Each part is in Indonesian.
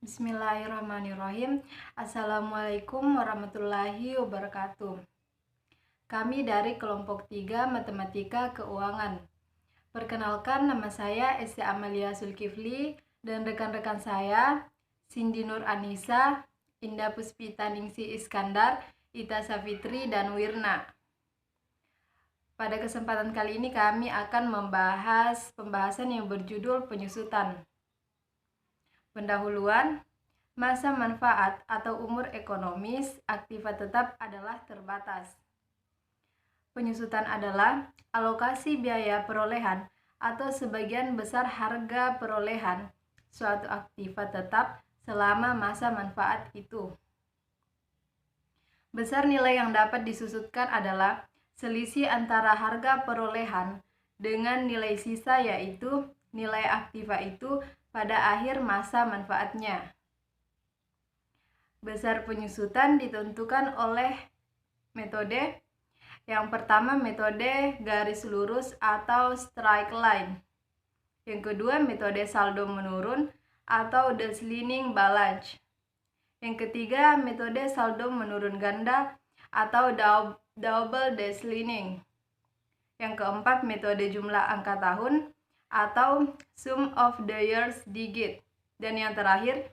Bismillahirrahmanirrahim. Assalamualaikum warahmatullahi wabarakatuh. Kami dari kelompok 3 Matematika Keuangan. Perkenalkan, nama saya Esti Amalia Zulkifli dan rekan-rekan saya Cindy Nur Anissa, Indah Puspita Ningsi Iskandar, Ita Safitri, dan Wirna. Pada kesempatan kali ini kami akan membahas pembahasan yang berjudul penyusutan. Pendahuluan, masa manfaat atau umur ekonomis aktiva tetap adalah terbatas. Penyusutan adalah alokasi biaya perolehan atau sebagian besar harga perolehan suatu aktiva tetap selama masa manfaat itu. Besar nilai yang dapat disusutkan adalah selisih antara harga perolehan dengan nilai sisa, yaitu nilai aktiva itu pada akhir masa manfaatnya. Besar penyusutan ditentukan oleh metode. Yang pertama, metode garis lurus atau straight line. Yang kedua, metode saldo menurun atau declining balance. Yang ketiga, metode saldo menurun ganda atau double declining. Yang keempat, metode jumlah angka tahun atau sum of the years digit. Dan yang terakhir,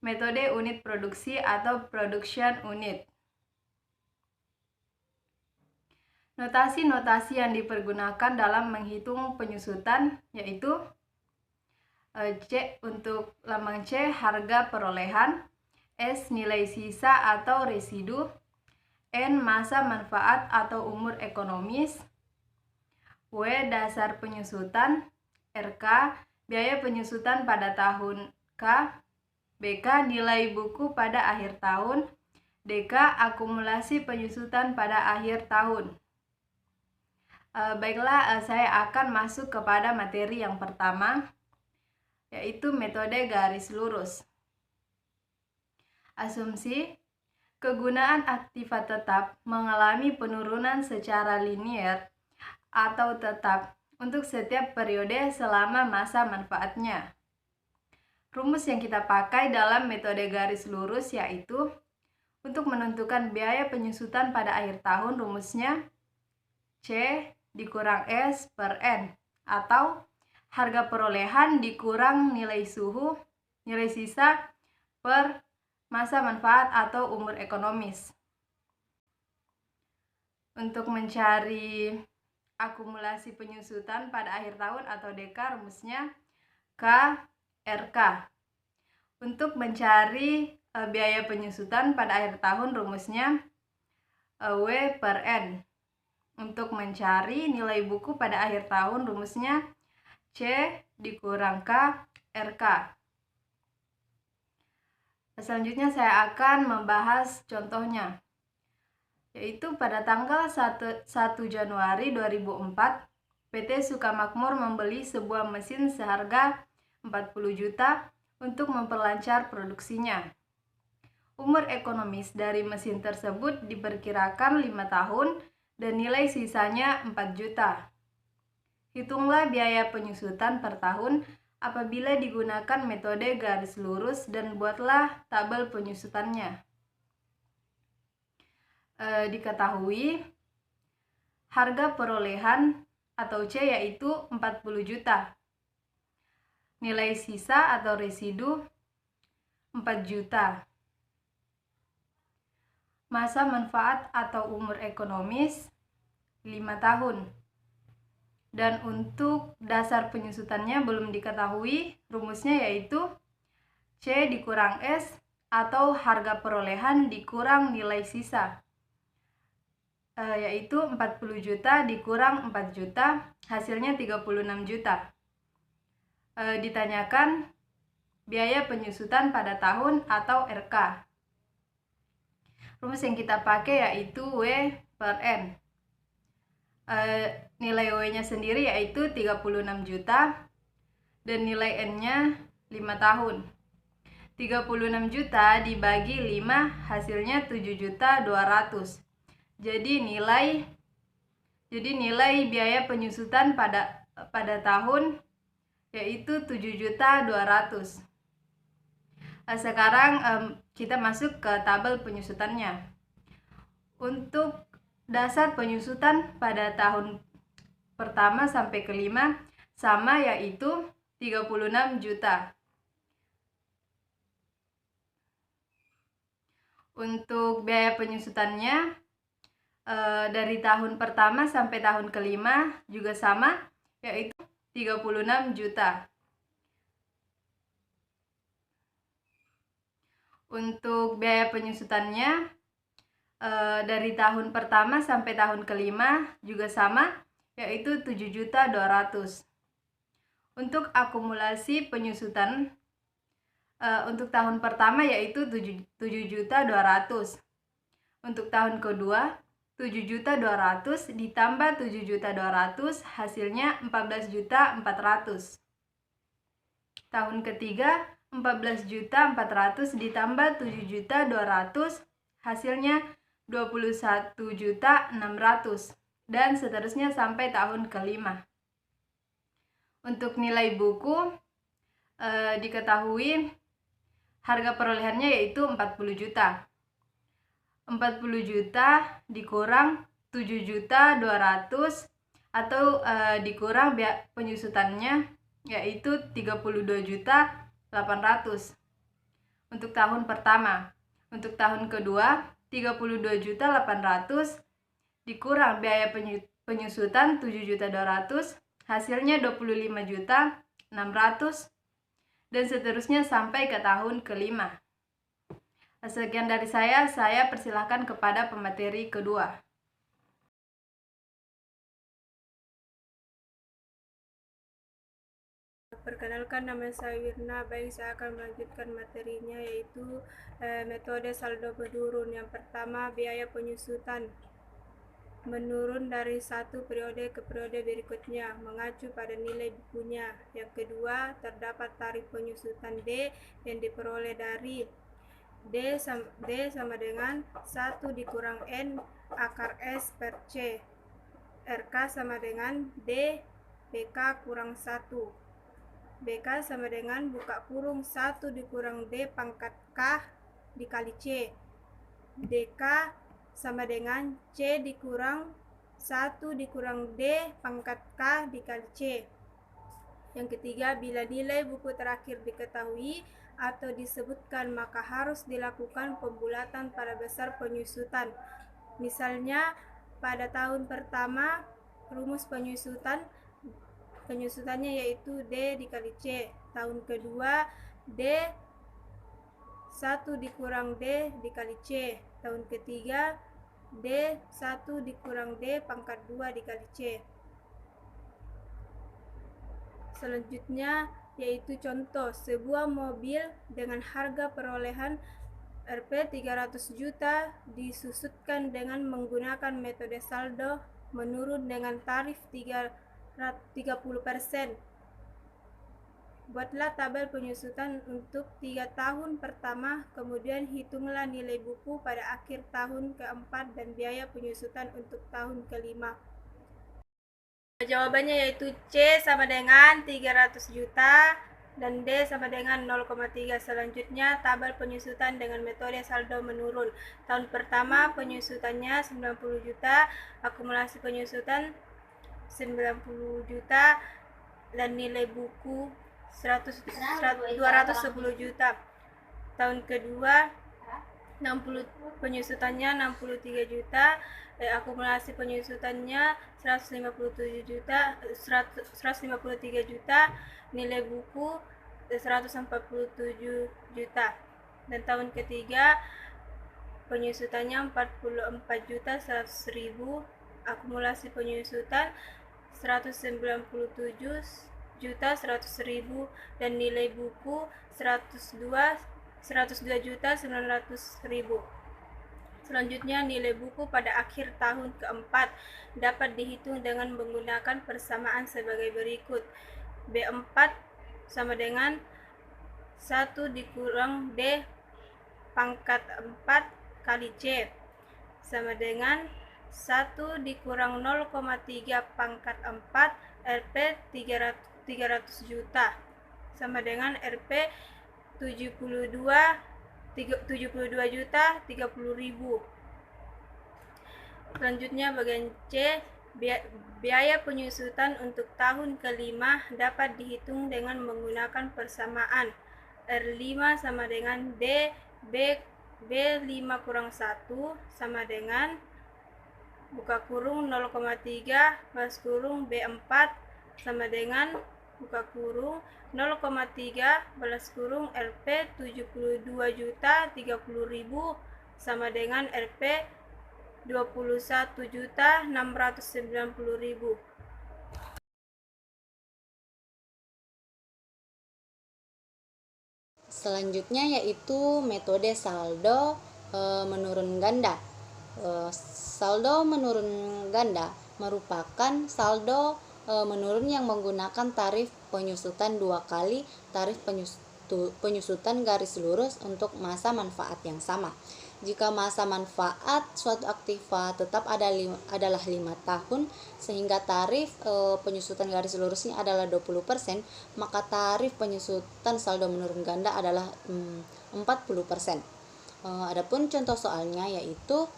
metode unit produksi atau production unit. Notasi-notasi yang dipergunakan dalam menghitung penyusutan yaitu C untuk lambang C harga perolehan, S nilai sisa atau residu, N masa manfaat atau umur ekonomis, W dasar penyusutan, RK biaya penyusutan pada tahun K, BK nilai buku pada akhir tahun, DK akumulasi penyusutan pada akhir tahun. Baiklah, saya akan masuk kepada materi yang pertama, yaitu metode garis lurus. Asumsi, kegunaan aktiva tetap mengalami penurunan secara linier atau tetap untuk setiap periode selama masa manfaatnya. Rumus yang kita pakai dalam metode garis lurus yaitu untuk menentukan biaya penyusutan pada akhir tahun, rumusnya C dikurang S per N, atau harga perolehan dikurang nilai sisa per masa manfaat atau umur ekonomis. Untuk mencari akumulasi penyusutan pada akhir tahun atau DK, rumusnya K RK. Untuk mencari biaya penyusutan pada akhir tahun, rumusnya W per N. Untuk mencari nilai buku pada akhir tahun, rumusnya C dikurang K RK. Selanjutnya saya akan membahas contohnya, yaitu pada tanggal 1 Januari 2004, PT Sukamakmur membeli sebuah mesin seharga 40 juta untuk memperlancar produksinya. Umur ekonomis dari mesin tersebut diperkirakan 5 tahun dan nilai sisanya 4 juta. Hitunglah biaya penyusutan per tahun apabila digunakan metode garis lurus dan buatlah tabel penyusutannya. Diketahui harga perolehan atau C yaitu 40 juta. Nilai sisa atau residu 4 juta. Masa manfaat atau umur ekonomis 5 tahun. Dan untuk dasar penyusutannya belum diketahui, rumusnya yaitu C dikurang S atau harga perolehan dikurang nilai sisa, yaitu 40 juta dikurang 4 juta, hasilnya 36 juta. Ditanyakan biaya penyusutan pada tahun atau RK. Rumus yang kita pakai yaitu W per N. Nilai W-nya sendiri yaitu 36 juta dan nilai N-nya 5 tahun. 36 juta dibagi 5 hasilnya 7.200.000. Jadi nilai biaya penyusutan pada tahun yaitu 7.200.000. Sekarang kita masuk ke tabel penyusutannya. Untuk dasar penyusutan pada tahun pertama sampai kelima sama, yaitu 36 juta. Untuk biaya penyusutannya dari tahun pertama sampai tahun kelima juga sama, yaitu 36 juta. Untuk biaya penyusutannya dari tahun pertama sampai tahun kelima juga sama, yaitu 7.200.000. Untuk akumulasi penyusutan untuk tahun pertama yaitu 7.200.000. Untuk tahun kedua 7.200.000 ditambah 7.200.000 hasilnya 14.400.000. Tahun ketiga 14.400.000 ditambah 7.200.000 hasilnya 21.600.000, dan seterusnya sampai tahun kelima. Untuk nilai buku diketahui harga perolehannya yaitu 40 juta. 40 juta dikurang 7.200.000 atau dikurang biaya penyusutannya yaitu 32.800.000 untuk tahun pertama. Untuk tahun kedua 32.800.000 dikurang biaya penyusutan 7.200.000 hasilnya 25.600.000, dan seterusnya sampai ke tahun kelima. Sekian dari saya persilahkan kepada pemateri kedua. Perkenalkan, nama saya Wirna. Baik, saya akan melanjutkan materinya, yaitu metode saldo menurun. Yang pertama, biaya penyusutan menurun dari satu periode ke periode berikutnya mengacu pada nilai bukunya. Yang kedua, terdapat tarif penyusutan D yang diperoleh dari D sama dengan 1 dikurang N akar S per C. RK sama dengan D BK kurang 1. BK sama dengan buka kurung 1 dikurang D pangkat K dikali C. DK sama dengan C dikurang 1 dikurang D pangkat K dikali C. Yang ketiga, bila nilai buku terakhir diketahui atau disebutkan, maka harus dilakukan pembulatan pada besar penyusutan. Misalnya, pada tahun pertama, rumus penyusutannya yaitu D dikali C. Tahun kedua, D 1 dikurang D dikali C. Tahun ketiga, D 1 dikurang D pangkat 2 dikali C. Selanjutnya yaitu contoh, sebuah mobil dengan harga perolehan Rp 300 juta disusutkan dengan menggunakan metode saldo menurun dengan tarif 30%. Buatlah tabel penyusutan untuk 3 tahun pertama, kemudian hitunglah nilai buku pada akhir tahun keempat dan biaya penyusutan untuk tahun kelima. Jawabannya yaitu C sama dengan 300 juta dan D sama dengan 0,3. Selanjutnya, tabel penyusutan dengan metode saldo menurun. Tahun pertama penyusutannya 90 juta, akumulasi penyusutan 90 juta, dan nilai buku 210 juta. Tahun kedua penyusutannya 63 juta, akumulasi penyusutannya 153 juta, nilai buku 147 juta. Dan tahun ketiga penyusutannya 44 juta 100.000, akumulasi penyusutan 197 juta 100.000, dan nilai buku 102 juta 900.000. Selanjutnya, nilai buku pada akhir tahun keempat dapat dihitung dengan menggunakan persamaan sebagai berikut. B4 sama dengan 1 dikurang D pangkat 4 kali C sama dengan 1 dikurang 0,3 pangkat 4 Rp 300 juta sama dengan Rp 72.030.000. Selanjutnya bagian C, biaya penyusutan untuk tahun kelima dapat dihitung dengan menggunakan persamaan R5 sama dengan D, B5 kurang 1 sama dengan buka kurung 0,3 balas kurung B4 sama dengan buka kurung 0,3 balas kurung Rp 72.030.000 sama dengan Rp 21.690.000. Selanjutnya yaitu metode saldo menurun ganda. Saldo menurun ganda merupakan saldo menurun yang menggunakan tarif penyusutan 2 kali tarif penyusutan garis lurus untuk masa manfaat yang sama. Jika masa manfaat suatu aktiva tetap adalah 5 tahun sehingga tarif penyusutan garis lurusnya adalah 20%, maka tarif penyusutan saldo menurun ganda adalah 40%. Adapun contoh soalnya yaitu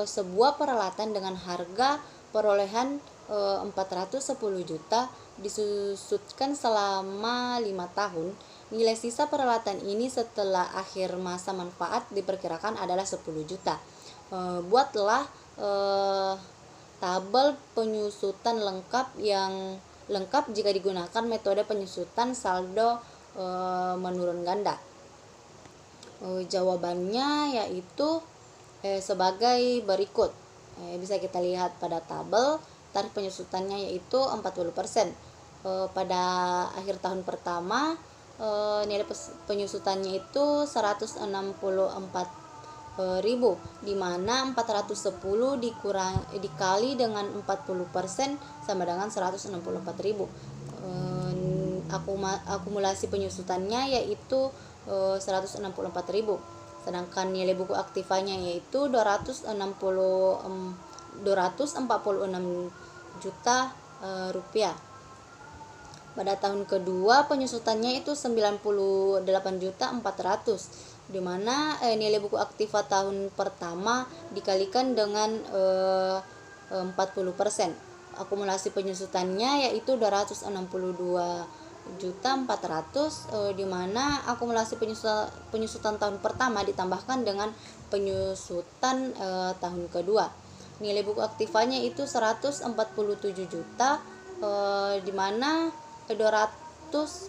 sebuah peralatan dengan harga perolehan 410 juta disusutkan selama 5 tahun. Nilai sisa peralatan ini setelah akhir masa manfaat diperkirakan adalah 10 juta. Buatlah tabel penyusutan lengkap yang lengkap jika digunakan metode penyusutan saldo menurun ganda. Jawabannya yaitu sebagai berikut. Bisa kita lihat pada tabel tarif penyusutannya yaitu 40%. Pada akhir tahun pertama nilai penyusutannya itu 164.000, di mana 410 dikali dengan 40% sama dengan 164.000. Akumulasi penyusutannya yaitu 164.000. Sedangkan nilai buku aktivanya yaitu 246 juta rupiah. Pada tahun kedua penyusutannya itu 98.400.000, di mana nilai buku aktiva tahun pertama dikalikan dengan 40%. Akumulasi penyusutannya yaitu 262.400.000, di mana akumulasi penyusutan tahun pertama ditambahkan dengan penyusutan tahun kedua. Nilai buku aktivanya itu 147 juta, di mana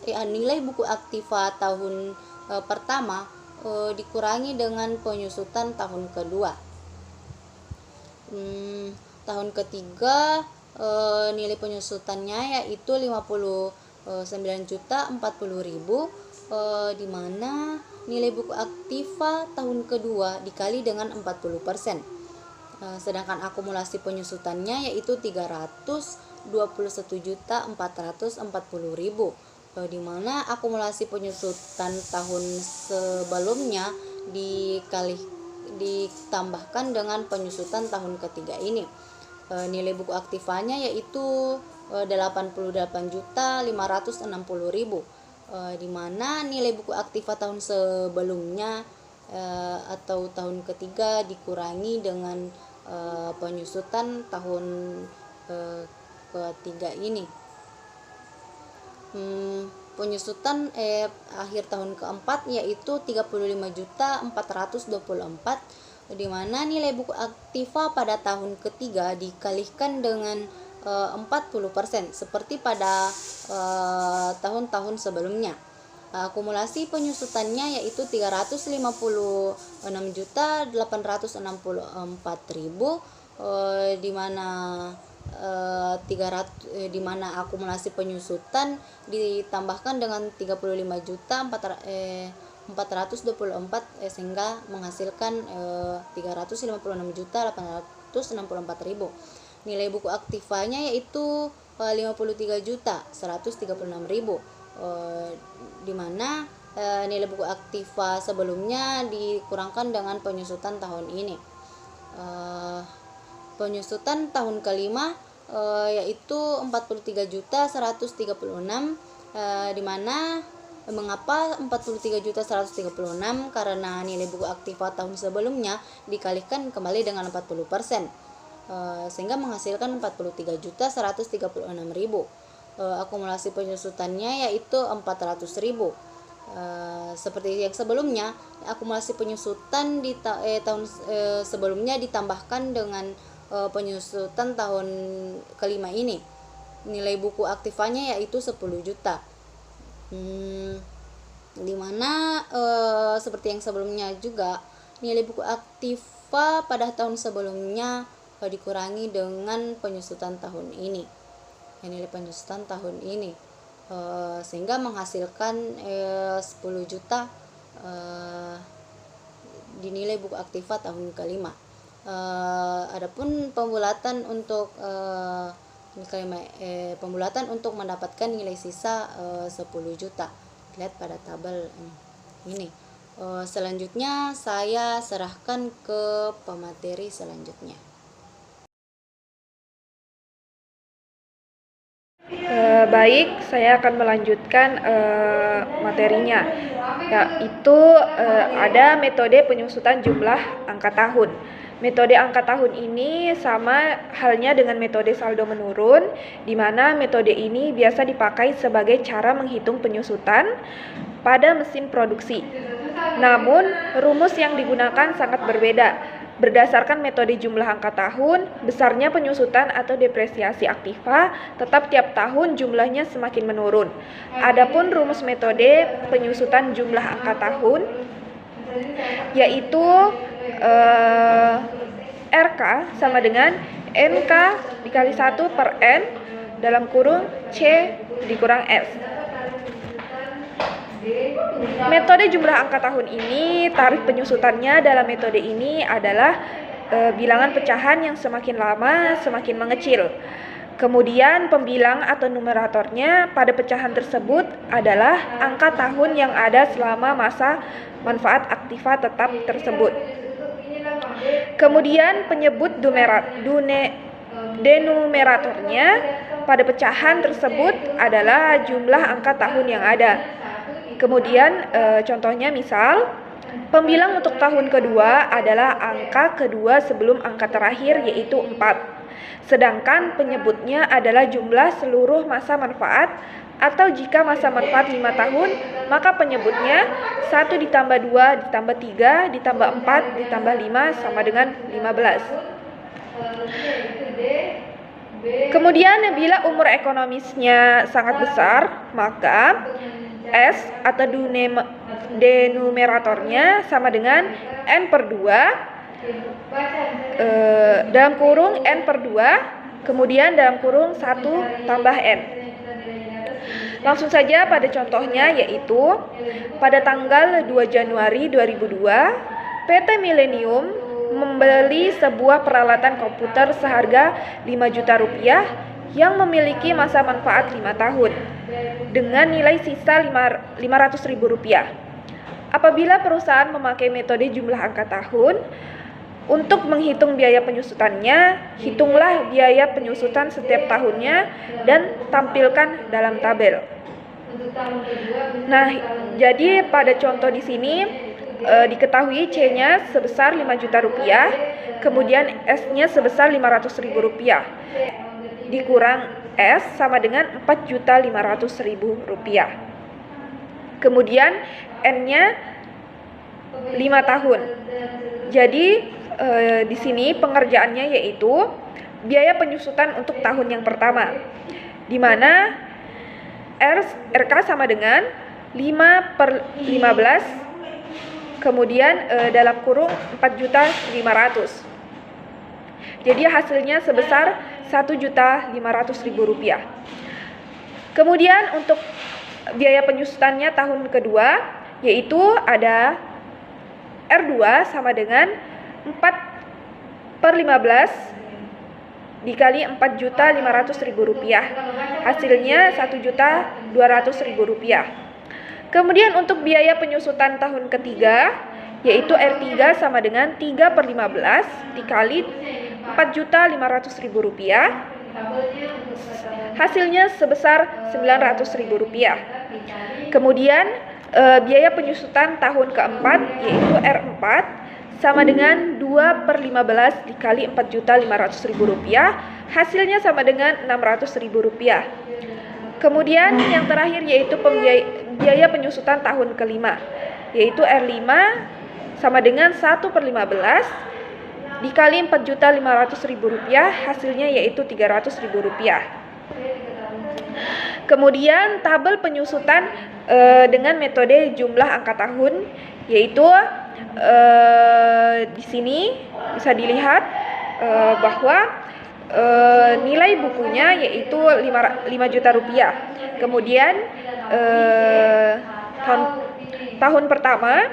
nilai buku aktiva tahun pertama dikurangi dengan penyusutan tahun kedua. Tahun ketiga nilai penyusutannya yaitu 59.040.000, di mana nilai buku aktiva tahun kedua dikali dengan 40%. Sedangkan akumulasi penyusutannya yaitu 321.440.000, di mana akumulasi penyusutan tahun sebelumnya ditambahkan dengan penyusutan tahun ketiga ini. Nilai buku aktivanya yaitu 88.560.000, di mana nilai buku aktiva tahun sebelumnya atau tahun ketiga dikurangi dengan penyusutan tahun ketiga ini. Penyusutan akhir tahun keempat yaitu 35.424.000, di mana nilai buku aktiva pada tahun ketiga dikalikan dengan 40% seperti pada tahun-tahun sebelumnya. Akumulasi penyusutannya yaitu 356.864.000, di mana akumulasi penyusutan ditambahkan dengan 35.424 sehingga menghasilkan 356.864.000. Nilai buku aktivanya yaitu 53.136.000, di mana nilai buku aktiva sebelumnya dikurangkan dengan penyusutan tahun ini. Penyusutan tahun kelima yaitu 43.136, di mana Mengapa 43.136? Karena nilai buku aktiva tahun sebelumnya dikalikan kembali dengan 40%, sehingga menghasilkan 43.136.000. Akumulasi penyusutannya yaitu 400.000. Seperti yang sebelumnya, akumulasi penyusutan di tahun sebelumnya ditambahkan dengan penyusutan tahun kelima ini. Nilai buku aktivanya yaitu 10 juta. Dimana seperti yang sebelumnya juga, nilai buku aktiva pada tahun sebelumnya dikurangi dengan penyusutan tahun ini, nilai penyusutan tahun ini, sehingga menghasilkan 10 juta di nilai buku aktiva tahun kelima. Adapun pembulatan untuk pembulatan untuk mendapatkan nilai sisa 10 juta. Lihat pada tabel ini. Selanjutnya saya serahkan ke pemateri selanjutnya. Baik, saya akan melanjutkan materinya, yaitu ada metode penyusutan jumlah angka tahun. Metode angka tahun ini sama halnya dengan metode saldo menurun, di mana metode ini biasa dipakai sebagai cara menghitung penyusutan pada mesin produksi. Namun, rumus yang digunakan sangat berbeda. Berdasarkan metode jumlah angka tahun, besarnya penyusutan atau depresiasi aktiva tetap tiap tahun jumlahnya semakin menurun. Adapun rumus metode penyusutan jumlah angka tahun yaitu RK sama dengan NK dikali 1 per N dalam kurung C dikurang S. Metode jumlah angka tahun ini, tarif penyusutannya dalam metode ini adalah bilangan pecahan yang semakin lama semakin mengecil. Kemudian pembilang atau numeratornya pada pecahan tersebut enolah angka tahun yang ada selama masa manfaat aktiva tetap tersebut. Kemudian penyebut denumeratornya pada pecahan tersebut adalah jumlah angka tahun yang ada. Kemudian contohnya misal, pembilang untuk tahun kedua adalah angka kedua sebelum angka terakhir yaitu 4. Sedangkan penyebutnya adalah jumlah seluruh masa manfaat, atau jika masa manfaat 5 tahun, maka penyebutnya 1 ditambah 2 ditambah 3 ditambah 4 ditambah 5 sama dengan 15. Kemudian bila umur ekonomisnya sangat besar, maka S atau denumeratornya sama dengan N per 2 dalam kurung N per 2, kemudian dalam kurung 1 tambah N. Langsung saja pada contohnya, yaitu pada tanggal 2 Januari 2002, PT Millennium membeli sebuah peralatan komputer seharga 5 juta rupiah yang memiliki masa manfaat 5 tahun dengan nilai sisa 500.000 rupiah. Apabila perusahaan memakai metode jumlah angka tahun, untuk menghitung biaya penyusutannya, hitunglah biaya penyusutan setiap tahunnya dan tampilkan dalam tabel. Nah, jadi pada contoh di sini diketahui C-nya sebesar 5 juta rupiah, kemudian S-nya sebesar 500.000 rupiah. Dikurang S sama dengan 4.500.000 rupiah. Kemudian N-nya 5 tahun. Jadi di sini pengerjaannya yaitu biaya penyusutan untuk tahun yang pertama, di mana RK sama dengan 5 per 15, kemudian dalam kurung 4.500.000. Jadi hasilnya sebesar 1.500.000 rupiah. Kemudian untuk biaya penyusutannya tahun kedua, yaitu ada R2 sama dengan 4 per 15 dikali 4.500.000 rupiah. Hasilnya 1.200.000 rupiah. Kemudian untuk biaya penyusutan tahun ketiga, yaitu R3 sama dengan 3 per 15 dikali 4.500.000 rupiah. Hasilnya sebesar 900.000 rupiah. Kemudian biaya penyusutan tahun keempat yaitu R4 sama dengan 2/15 dikali Rp4.500.000, hasilnya sama dengan Rp600.000. Kemudian yang terakhir yaitu biaya penyusutan tahun kelima, yaitu R5 sama dengan 1/15 dikali Rp4.500.000, hasilnya yaitu Rp300.000. Kemudian tabel penyusutan dengan metode jumlah angka tahun, yaitu di sini bisa dilihat bahwa nilai bukunya yaitu Rp5 juta. Kemudian tahun pertama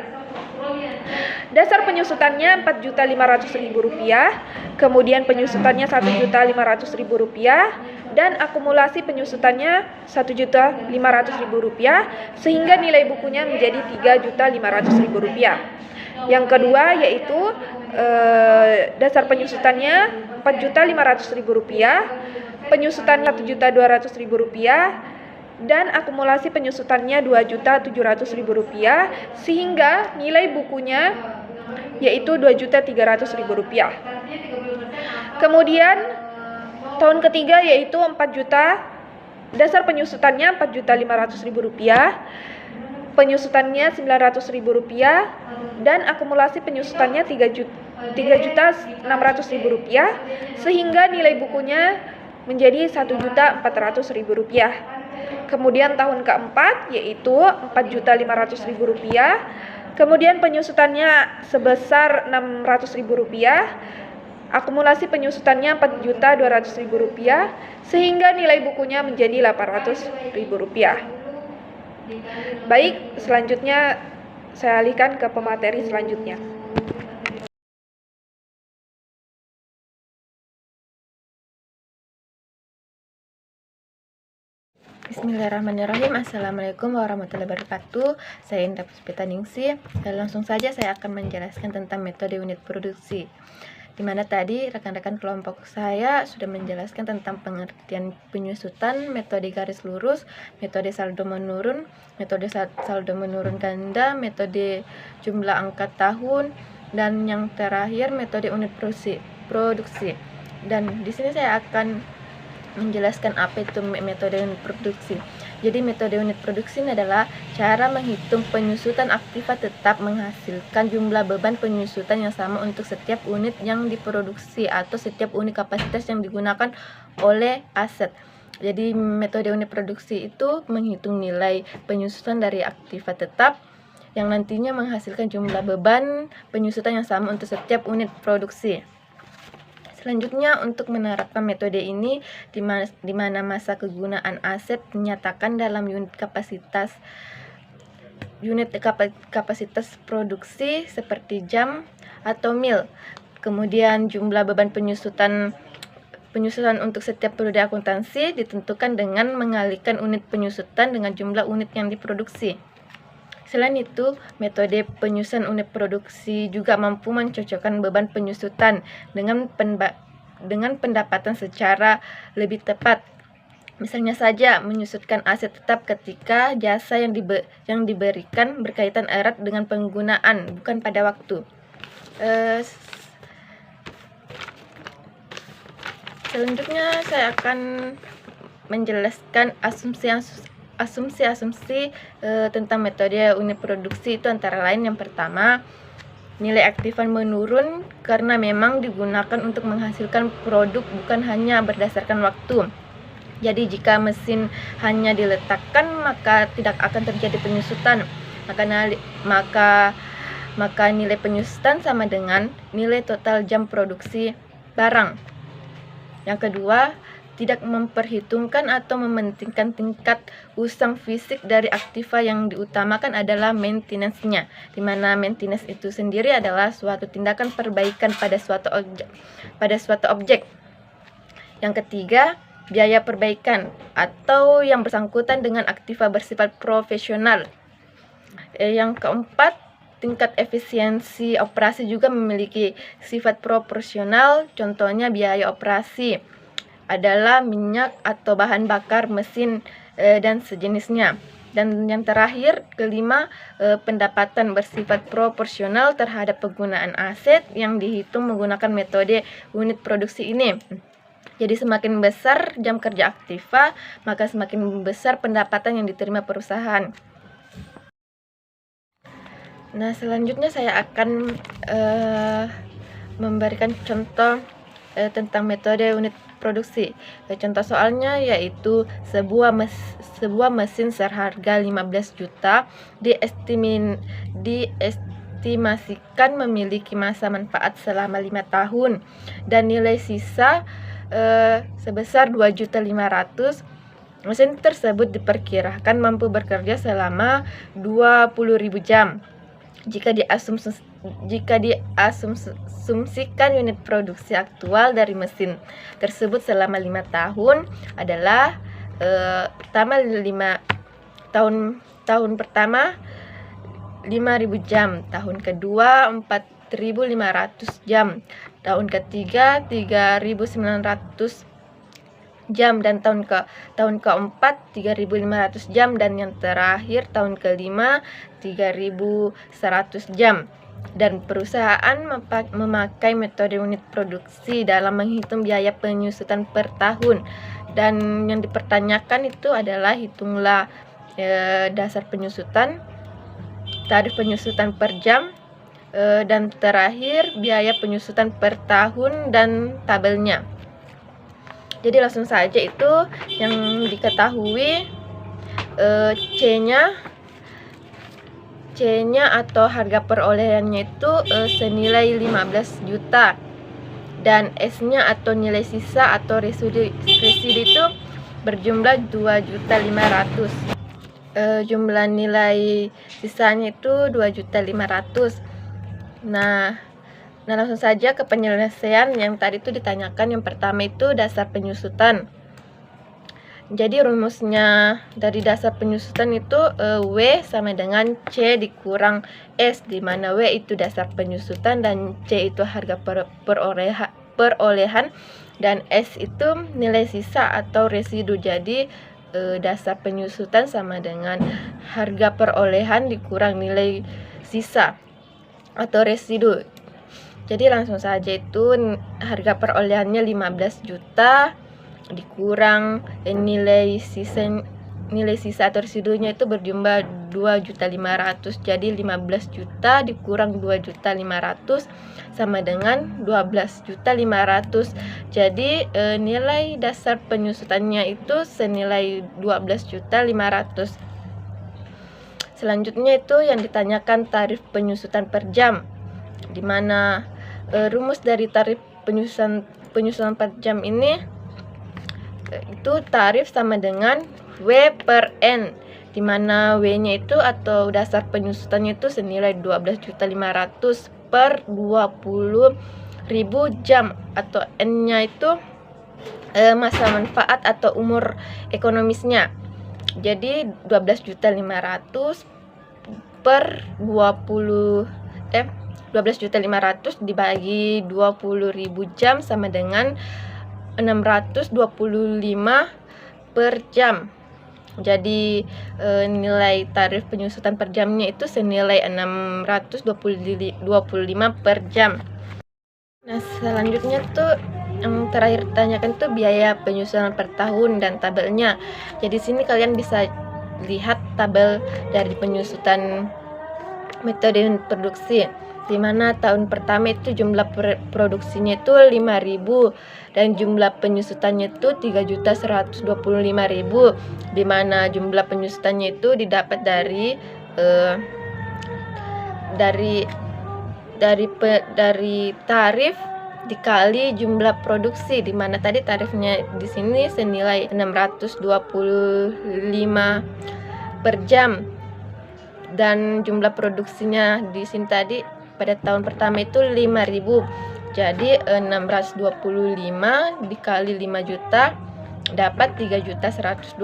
dasar penyusutannya Rp4.500.000, kemudian penyusutannya Rp1.500.000 dan akumulasi penyusutannya Rp1.500.000 sehingga nilai bukunya menjadi Rp3.500.000. Yang kedua yaitu dasar penyusutannya Rp4.500.000, penyusutannya Rp1.200.000 dan akumulasi penyusutannya Rp2.700.000 sehingga nilai bukunya yaitu Rp2.300.000. Kemudian tahun ketiga yaitu 4 juta, dasar penyusutannya Rp4.500.000, penyusutannya Rp900.000 dan akumulasi penyusutannya Rp3.600.000 sehingga nilai bukunya menjadi Rp1.400.000. Kemudian tahun keempat yaitu Rp4.500.000, kemudian penyusutannya sebesar Rp600.000, akumulasi penyusutannya Rp4.200.000 sehingga nilai bukunya menjadi Rp800.000. Baik, selanjutnya saya alihkan ke pemateri selanjutnya. Bismillahirrahmanirrahim. Assalamualaikum warahmatullahi wabarakatuh. Saya Indah Puspita Ningsih. Dan langsung saja saya akan menjelaskan tentang metode unit produksi. Di mana tadi rekan-rekan kelompok saya sudah menjelaskan tentang pengertian penyusutan, metode garis lurus, metode saldo menurun ganda, metode jumlah angka tahun, dan yang terakhir metode unit produksi. Dan di sini saya akan menjelaskan apa itu metode unit produksi. Jadi metode unit produksi ini adalah cara menghitung penyusutan aktiva tetap menghasilkan jumlah beban penyusutan yang sama untuk setiap unit yang diproduksi atau setiap unit kapasitas yang digunakan oleh aset. Jadi metode unit produksi itu menghitung nilai penyusutan dari aktiva tetap yang nantinya menghasilkan jumlah beban penyusutan yang sama untuk setiap unit produksi. Selanjutnya, untuk menerapkan metode ini di mana masa kegunaan aset dinyatakan dalam unit kapasitas produksi seperti jam atau mil. Kemudian jumlah beban penyusutan untuk setiap periode akuntansi ditentukan dengan mengalihkan unit penyusutan dengan jumlah unit yang diproduksi. Selain itu, metode penyusutan unit produksi juga mampu mencocokkan beban penyusutan dengan pendapatan secara lebih tepat. Misalnya saja, menyusutkan aset tetap ketika jasa yang diberikan berkaitan erat dengan penggunaan, bukan pada waktu. Selanjutnya, saya akan menjelaskan asumsi tentang metode unit produksi itu antara lain yang pertama, nilai aktifan menurun karena memang digunakan untuk menghasilkan produk bukan hanya berdasarkan waktu. Jadi jika mesin hanya diletakkan maka tidak akan terjadi penyusutan. Maka nilai penyusutan sama dengan nilai total jam produksi barang. Yang kedua, tidak memperhitungkan atau mementingkan tingkat usang fisik dari aktiva. Yang diutamakan adalah maintenance-nya, di mana maintenance itu sendiri adalah suatu tindakan perbaikan pada suatu objek. Yang ketiga, biaya perbaikan atau yang bersangkutan dengan aktiva bersifat profesional. Yang keempat, tingkat efisiensi operasi juga memiliki sifat proporsional. Contohnya biaya operasi adalah minyak atau bahan bakar mesin dan sejenisnya. Dan yang terakhir, kelima, pendapatan bersifat proporsional terhadap penggunaan aset yang dihitung menggunakan metode unit produksi ini. Jadi semakin besar jam kerja aktiva, maka semakin besar pendapatan yang diterima perusahaan. Nah, selanjutnya saya akan memberikan contoh tentang metode unit produksi. Contoh soalnya yaitu sebuah mesin seharga 15 juta diestimasikan memiliki masa manfaat selama 5 tahun dan nilai sisa sebesar 2.500.000. Mesin tersebut diperkirakan mampu bekerja selama 20.000 jam. Jika diasumsikan unit produksi aktual dari mesin tersebut selama 5 tahun adalah tahun pertama 5.000 jam, tahun kedua 4.500 jam, tahun ketiga 3.900 jam, dan tahun keempat 3.500 jam, dan yang terakhir tahun kelima 3.100 jam. Dan perusahaan memakai metode unit produksi dalam menghitung biaya penyusutan per tahun. Dan yang dipertanyakan itu adalah hitunglah dasar penyusutan, tarif penyusutan per jam, dan terakhir biaya penyusutan per tahun dan tabelnya. Jadi langsung saja itu yang diketahui, C-nya atau harga perolehannya itu senilai 15 juta, dan S-nya atau nilai sisa atau residu itu berjumlah 2.500.000. Jumlah nilai sisanya itu 2.500.000. Nah, langsung saja ke penyelesaian yang tadi itu ditanyakan. Yang pertama itu dasar penyusutan. Jadi rumusnya dari dasar penyusutan itu W sama dengan C dikurang S, di mana W itu dasar penyusutan dan C itu harga perolehan dan S itu nilai sisa atau residu. Jadi dasar penyusutan sama dengan harga perolehan dikurang nilai sisa atau residu. Jadi langsung saja itu harga perolehannya 15 juta dikurang nilai sisa atau residunya itu berjumlah 2.500.000. Jadi 15 juta dikurang 2.500.000 sama dengan 12.500.000. Jadi nilai dasar penyusutannya itu senilai 12.500.000. Selanjutnya itu yang ditanyakan tarif penyusutan per jam, di mana rumus dari tarif penyusutan per jam ini itu tarif sama dengan W per N, di mana W-nya itu atau dasar penyusutannya itu senilai 12.500.000 per 20.000 jam, atau N-nya itu masa manfaat atau umur ekonomisnya. Jadi 12.500.000 per 12.500.000 dibagi 20.000 jam sama dengan 625 per jam. Jadi nilai tarif penyusutan per jamnya itu senilai 625 per jam. Nah, selanjutnya tuh yang terakhir ditanyakan tuh biaya penyusutan per tahun dan tabelnya. Jadi sini kalian bisa lihat tabel dari penyusutan metode produksi, di mana tahun pertama itu jumlah produksinya itu 5.000 dan jumlah penyusutannya itu 3.125.000, di mana jumlah penyusutannya itu didapat dari tarif dikali jumlah produksi, di mana tadi tarifnya di sini senilai 625 per jam dan jumlah produksinya di sini tadi pada tahun pertama itu 5.000. Jadi 625 dikali 5 juta dapat 3.125.000.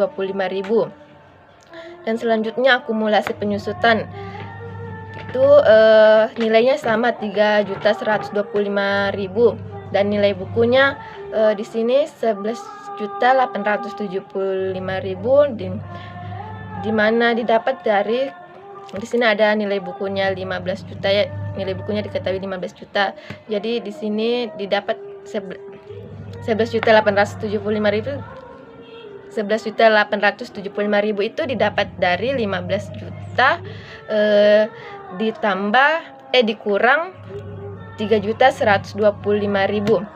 Dan selanjutnya akumulasi penyusutan. Itu nilainya sama 3.125.000 dan nilai bukunya di sini 11.875.000 di mana didapat dari, di sini ada nilai bukunya 15 juta ya, nilai bukunya diketahui 15 juta. Jadi di sini didapat 11.875.000 itu didapat dari 15 juta dikurang 3.125.000.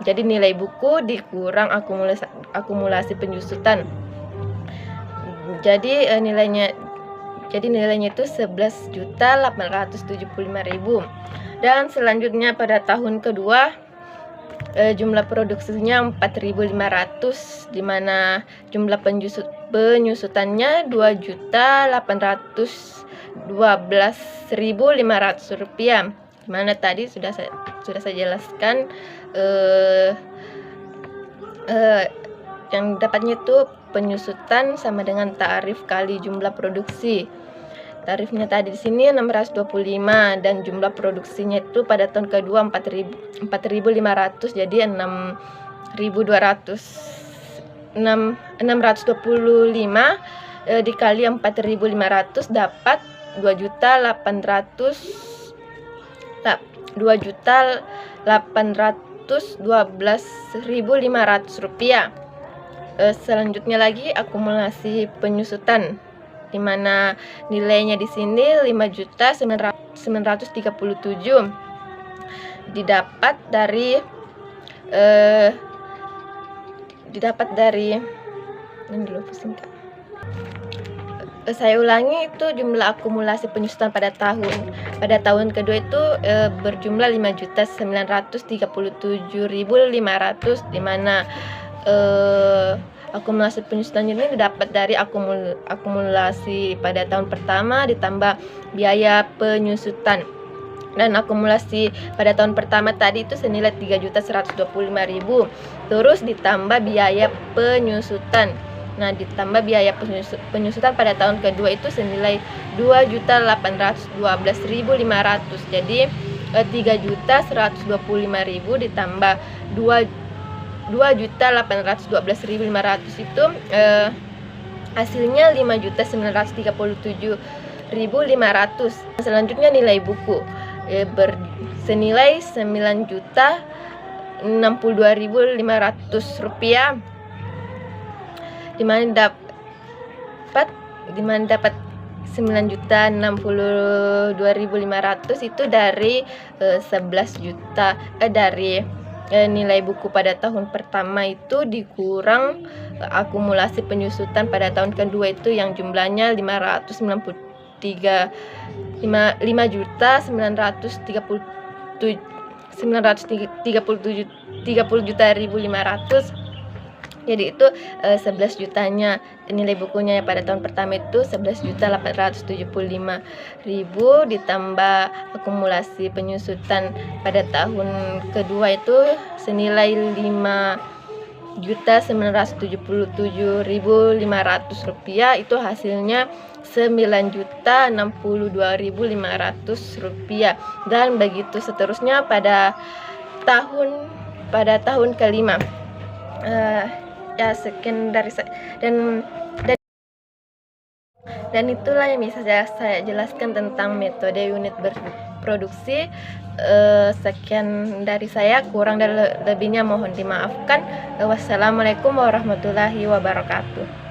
Jadi nilai buku dikurang akumulasi penyusutan. Jadi nilainya itu 11.875.000. Dan selanjutnya pada tahun kedua jumlah produksinya 4.500, di mana jumlah penyusutannya 2.812.500 rupiah. Di mana tadi sudah saya jelaskan yang dapatnya itu penyusutan sama dengan tarif kali jumlah produksi. Tarifnya tadi di sini 625 dan jumlah produksinya itu pada tahun kedua 4.500, jadi 625 dikali 4.500 dapat 2.812.500 rupiah. Selanjutnya lagi akumulasi penyusutan, di mana nilainya di sini 5.937 didapat dari saya ulangi, itu jumlah akumulasi penyusutan pada tahun kedua itu berjumlah 5.937.500, di mana akumulasi penyusutan ini didapat dari akumulasi pada tahun pertama ditambah biaya penyusutan. Dan akumulasi pada tahun pertama tadi itu senilai 3.125.000, terus ditambah biaya penyusutan. Nah, ditambah biaya penyusutan pada tahun kedua itu senilai 2.812.500. Jadi 3.125.000 ditambah 2.812.500 itu hasilnya 5.937.500. Selanjutnya nilai buku senilai 9.062.500 rupiah, di mana dapat 9.062.500 itu dari 11 juta dari nilai buku pada tahun pertama itu dikurang akumulasi penyusutan pada tahun kedua itu yang jumlahnya 530.500. Jadi itu 11 jutanya nilai bukunya pada tahun pertama itu 11.875.000 ditambah akumulasi penyusutan pada tahun kedua itu senilai 5.977.500 rupiah, itu hasilnya 9.062.500 rupiah, dan begitu seterusnya pada tahun kelima. Ya, sekian dari saya, dan itulah yang bisa saya jelaskan tentang metode unit berproduksi. Sekian dari saya, kurang dan lebihnya mohon dimaafkan. Wassalamualaikum warahmatullahi wabarakatuh.